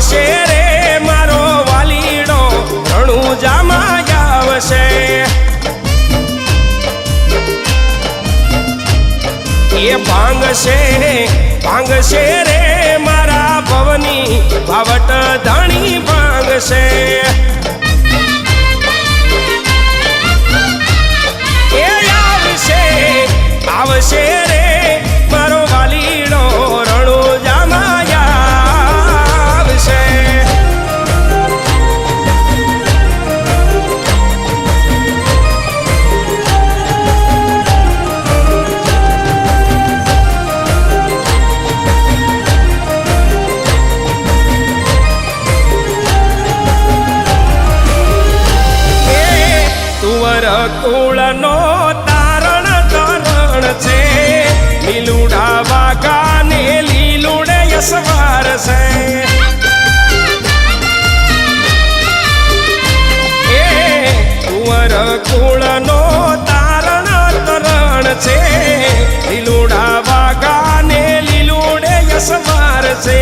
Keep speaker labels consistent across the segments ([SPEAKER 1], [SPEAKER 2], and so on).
[SPEAKER 1] આવશે રે મારો વાલીડો રણુજામાં આવશે એ ભાંગશે રે મારા ભવની ભાવટ ધણી ભાંગશે એ આવશે રે મારો વાલીડો રણુજામાં આવશે કુળનો તારણ તરણ છે લીલુડા વાઘાને લીલુડે યસવાર છે એ કુંવર કુળનો તારણ તરણ છે લીલુડા વાઘાને લીલુડે યસવાર છે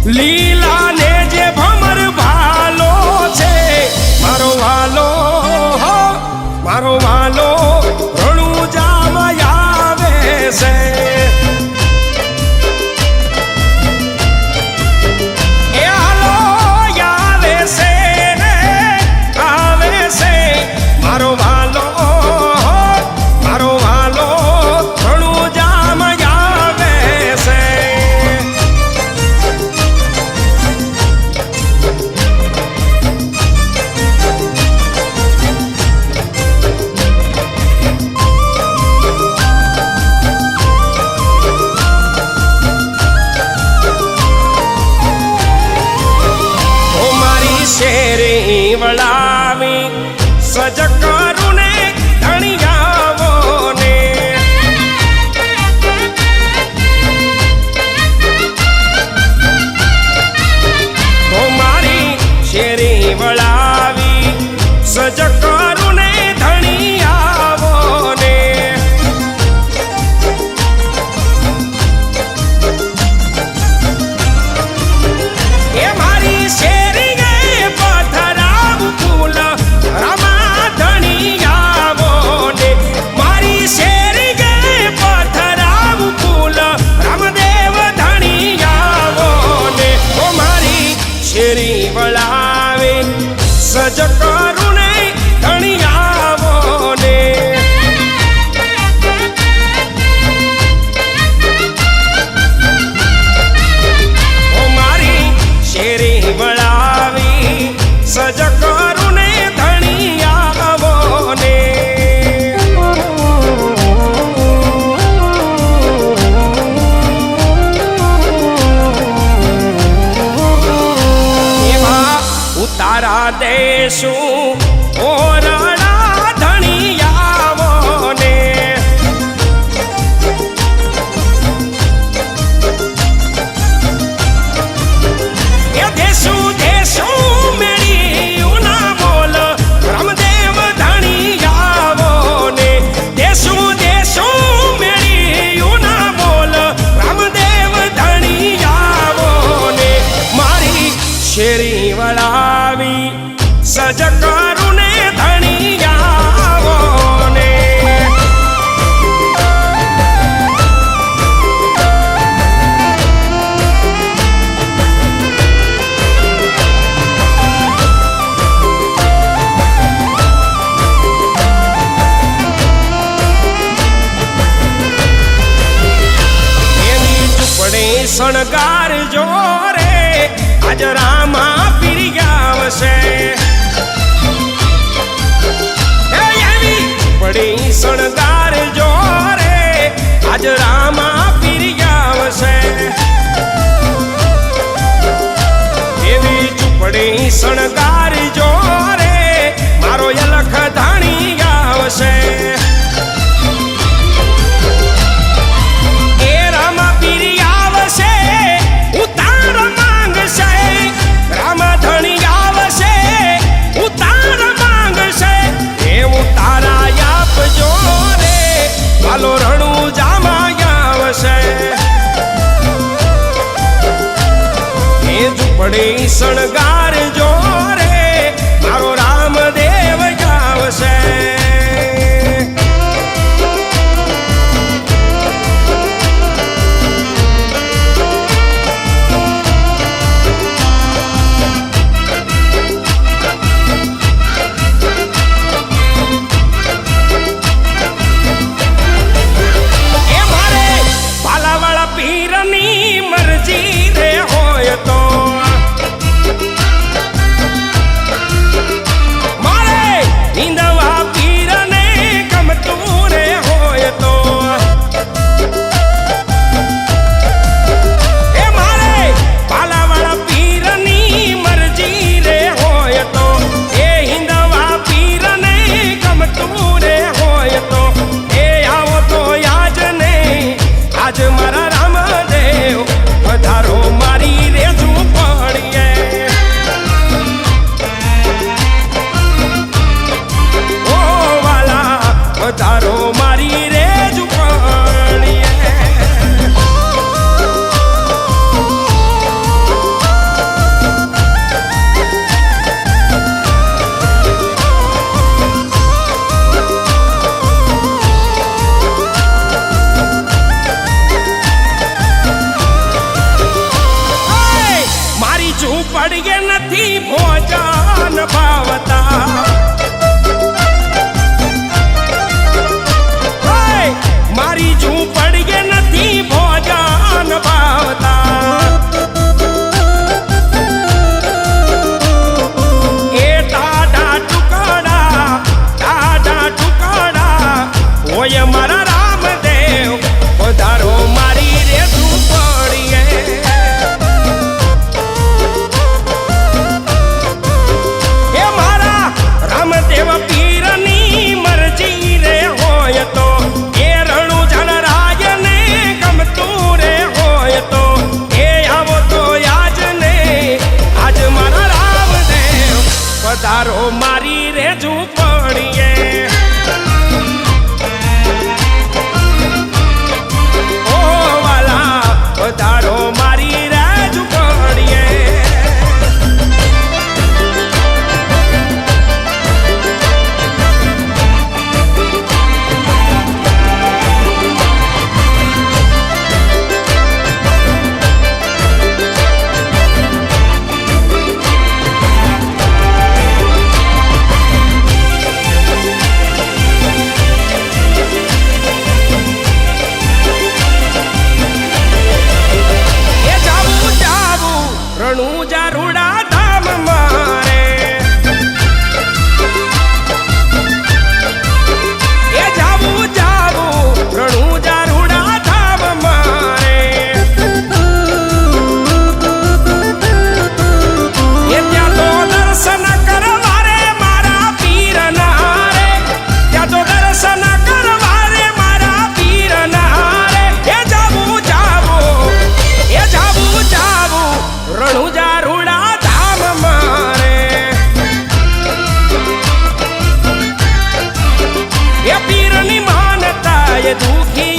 [SPEAKER 1] લીલા ને જે ભમર ભાલો છે મારો વાલો રણુજામાં આવે છે એ હાલો આવે છે મારો વાલો રણુજામાં આવે છે શેરી વળાવી સજ કરું ને ધણિયાવો ને તો મારી શેરી વળાવી સજ કરું ને ધણિયાવો ને એ મારી શેરી શેરી વળાવે સજ કરું ને ધણિયાવો ને ઓ મારી શેરી વળાવી સજ કરું ને ધણિયાવો ને તારા દેશું ઓરડા ધણિયાવો ને એ દેશું મેળ્યું ના બોલ રામદેવ ધણિયાવો ને દેશું મેળ્યું ના બોલ રામદેવ ધણિયાવો ને મારી શેરી વળાવી સજ કરું ને ધણિયાવો ને એની ઝૂંપડી શણગાર જો રે આજ રામા આવશે એવી પડી શણગાર જો રે આજ રામા પીરી આવશે એવી ઝૂંપડી શણગાર જો રે મારો યલખ ધણી આવશે શણગાર જોરે મારો રામદેવ ગાવશે. પડગે નથી ભોજન ભાવતા, મારી ઝૂંપડીએ નથી ભોજન ભાવતા. એ ટાઢા ટુકડા હોય મારા રામદેવ વધારો મારી રે ઝૂંપડીએ. રામદેવ પીરની મરજી રે હોય તો એ રણુજન રાજને ગમતું રે હોય તો એ આવો તો આજ ને આજ મારા રામદેવ પધારો મારી રે ઝૂંપડીએ. ઓ વાલા પધારો મારી રે ઝૂંપડીએ. રણુજા રૂડા ધામ મારે એ જાવું રણુજા રૂડા ધામ મારે. એ ત્યાં તો દર્શન કરવા રે મારા પીરના રે, ત્યાં તો દર્શન કરવા રે મારા પીરના રે. એ જાવું રણુજા રૂડા ધામ મારે. એ પીરની માનતા એ દુખી